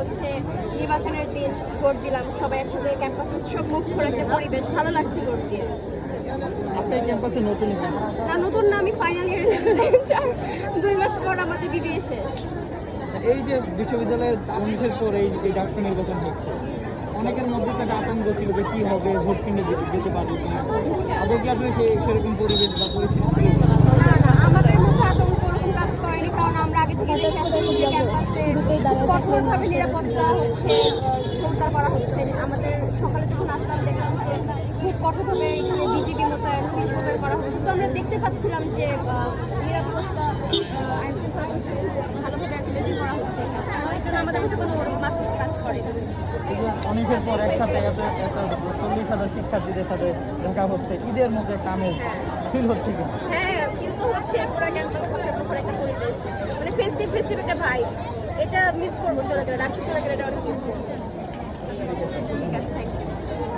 হচ্ছে নির্বাচনের দিন ভোট দিলাম, সবাই একসাথে ক্যাম্পাসে উৎসব মুখর একটা পরিবেশ, ভালো লাগছে ভোট দিয়ে। আপনি এই ক্যাম্পাসে নতুন কেন? না, নতুন না, আমি ফাইনাল ইয়ার স্টুডেন্ট। 2 মাস পর আমাদের বিবিএ শেষ। এই যে বিশ্ববিদ্যালয়ে 19-এর পর এই ডাকসু নির্বাচন হচ্ছে, অনেকের মধ্যে তো একটা আতঙ্ক ছিল যে কি হবে, ভোট কিনে যেতে পারবে কিনা। আদৌ কি আসলে সেরকম পরিবেশ বা পরিস্থিতি ছিল? না না, আমাদের মধ্যে আতঙ্ক ওরকম কাজ করেনি, কারণ আমরা আগে থেকে দেখে আসছি যে ক্যাম্পাসে কঠোরভাবে নিরাপত্তা হচ্ছে জোরদার করা হচ্ছে। আমাদের সকালে যখন আসলাম দেখলাম যে খুব কঠোরভাবে এখানে বিজিবি মোতায়েন, পুলিশ মোতায়েন করা হচ্ছে। তো আমরা দেখতে পাচ্ছিলাম যে নিরাপত্তা আইন শৃঙ্খলা পরিস্থিতি ভালোভাবে মেনটেন করা হচ্ছে। এই জন্য আমাদের মধ্যে কোনো ওরকম আতঙ্ক কাজ করেনি। এই যে 19-এর পর একসাথে এত 40,000 শিক্ষার্থীদের সাথে দেখা হচ্ছে, ঈদের মধ্যে একটা আমেজ ফিল হচ্ছে কিনা? হ্যাঁ, কিন্তু হচ্ছে পুরো ক্যাম্পাস মুখর একটা পরিবেশ, মানে ফেস্টিভ একটা ভাইব। এটা মিস করবো চলে গেলে, ডাকসু চলে গেলে এটা অনেক মিস করবো।